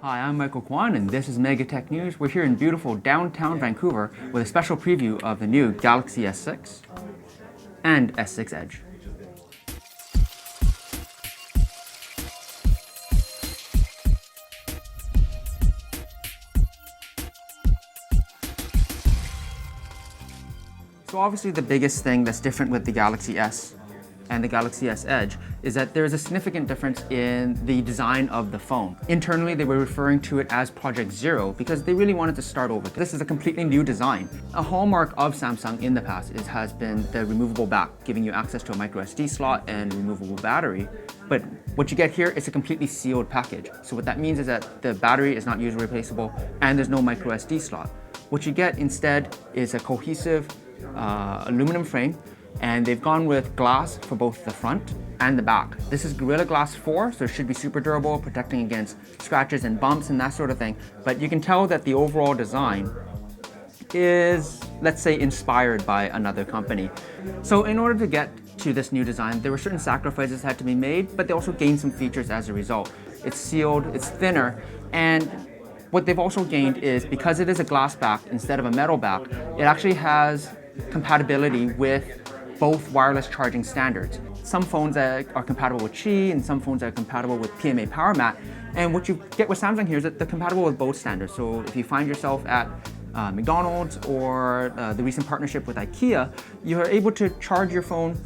Hi, I'm Michael Kwan, and this is Megatech News. We're here in beautiful downtown Vancouver with a special preview of the new Galaxy S6 and S6 Edge. So obviously the biggest thing that's different with the Galaxy S and the Galaxy S Edge is that there's a significant difference in the design of the phone. Internally, they were referring to it as Project Zero because they really wanted to start over. This is a completely new design. A hallmark of Samsung in the past has been the removable back, giving you access to a micro SD slot and removable battery. But what you get here is a completely sealed package. So what that means is that the battery is not user replaceable and there's no micro SD slot. What you get instead is a cohesive aluminum frame, and they've gone with glass for both the front and the back. This is Gorilla Glass 4, so it should be super durable, protecting against scratches and bumps and that sort of thing. But you can tell that the overall design is, let's say, inspired by another company. So in order to get to this new design, there were certain sacrifices that had to be made, but they also gained some features as a result. It's sealed, it's thinner, and what they've also gained is, because it is a glass back instead of a metal back, it actually has compatibility with both wireless charging standards. Some phones are compatible with Qi and some phones are compatible with PMA Power Mat. And what you get with Samsung here is that they're compatible with both standards. So if you find yourself at McDonald's or the recent partnership with IKEA, you are able to charge your phone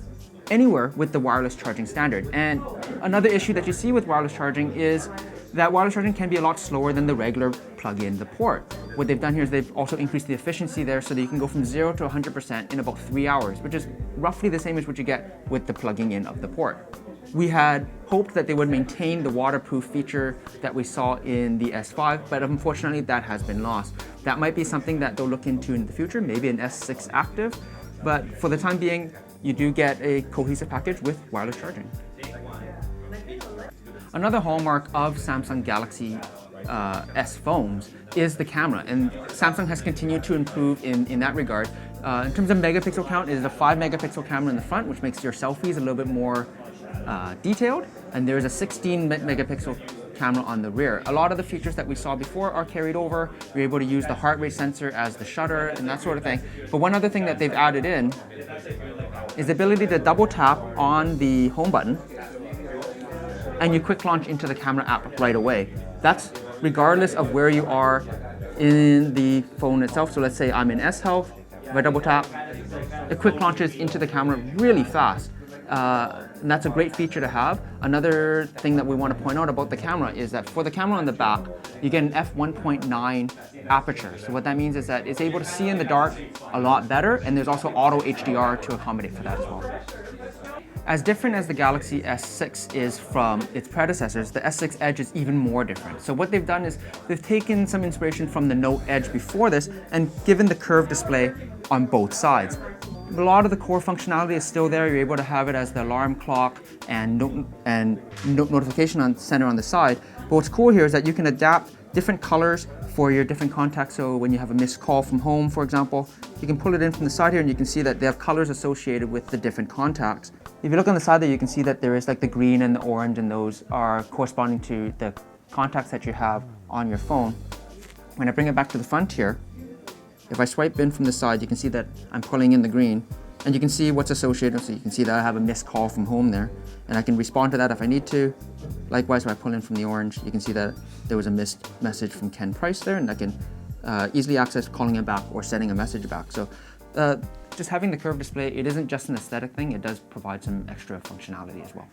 anywhere with the wireless charging standard. And another issue that you see with wireless charging is that wireless charging can be a lot slower than the regular plug-in the port. What they've done here is they've also increased the efficiency there so that you can go from 0 to 100% in about 3 hours, which is roughly the same as what you get with the plugging in of the port. We had hoped that they would maintain the waterproof feature that we saw in the S5, but unfortunately that has been lost. That might be something that they'll look into in the future, maybe an S6 Active, but for the time being, you do get a cohesive package with wireless charging. Another hallmark of Samsung Galaxy S phones is the camera, and Samsung has continued to improve in that regard. In terms of megapixel count, it is a 5 megapixel camera in the front, which makes your selfies a little bit more detailed, and there is a 16 megapixel camera on the rear. A lot of the features that we saw before are carried over. You're able to use the heart rate sensor as the shutter and that sort of thing. But one other thing that they've added in is the ability to double tap on the home button and you quick launch into the camera app right away. That's regardless of where you are in the phone itself. So let's say I'm in S Health, if I double tap, it quick launches into the camera really fast. And that's a great feature to have. Another thing that we want to point out about the camera is that for the camera on the back, you get an f1.9 aperture. So what that means is that it's able to see in the dark a lot better, and there's also auto HDR to accommodate for that as well. As different as the Galaxy S6 is from its predecessors, the S6 Edge is even more different. So what they've done is they've taken some inspiration from the Note Edge before this and given the curved display on both sides. A lot of the core functionality is still there. You're able to have it as the alarm clock and notification center on the side. But what's cool here is that you can adapt different colors for your different contacts. So when you have a missed call from home, for example, you can pull it in from the side here and you can see that they have colors associated with the different contacts. If you look on the side there, you can see that there is like the green and the orange, and those are corresponding to the contacts that you have on your phone. When I bring it back to the front here, if I swipe in from the side, you can see that I'm pulling in the green, and you can see what's associated. So you can see that I have a missed call from home there, and I can respond to that if I need to. Likewise, when I pull in from the orange, you can see that there was a missed message from Ken Price there, and I can easily access calling him back or sending a message back. So just having the curved display, it isn't just an aesthetic thing, it does provide some extra functionality as well.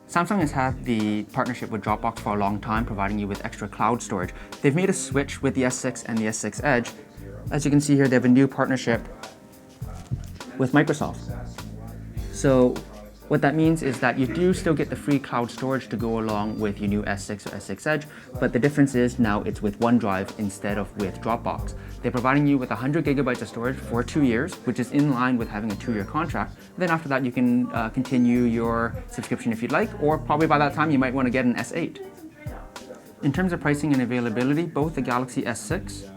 Samsung has had the partnership with Dropbox for a long time, providing you with extra cloud storage. They've made a switch with the S6 and the S6 Edge. As you can see here, they have a new partnership with Microsoft. So what that means is that you do still get the free cloud storage to go along with your new S6 or S6 Edge, but the difference is now it's with OneDrive instead of with Dropbox. They're providing you with 100 gigabytes of storage for 2 years, which is in line with having a 2-year contract. Then after that, you can continue your subscription if you'd like, or probably by that time you might want to get an S8. In terms of pricing and availability, both the Galaxy S6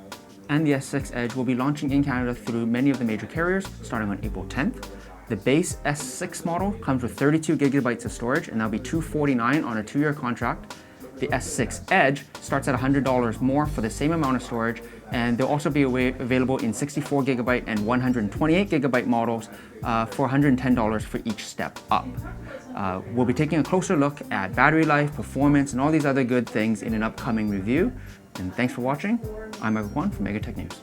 and the S6 Edge will be launching in Canada through many of the major carriers starting on April 10th. The base S6 model comes with 32 gigabytes of storage, and that'll be $249 on a 2-year contract. The S6 Edge starts at $100 more for the same amount of storage, and they'll also be available in 64 gigabyte and 128 gigabyte models for $110 for each step up. We'll be taking a closer look at battery life, performance, and all these other good things in an upcoming review. And thanks for watching. I'm Kwan from MEGATech News.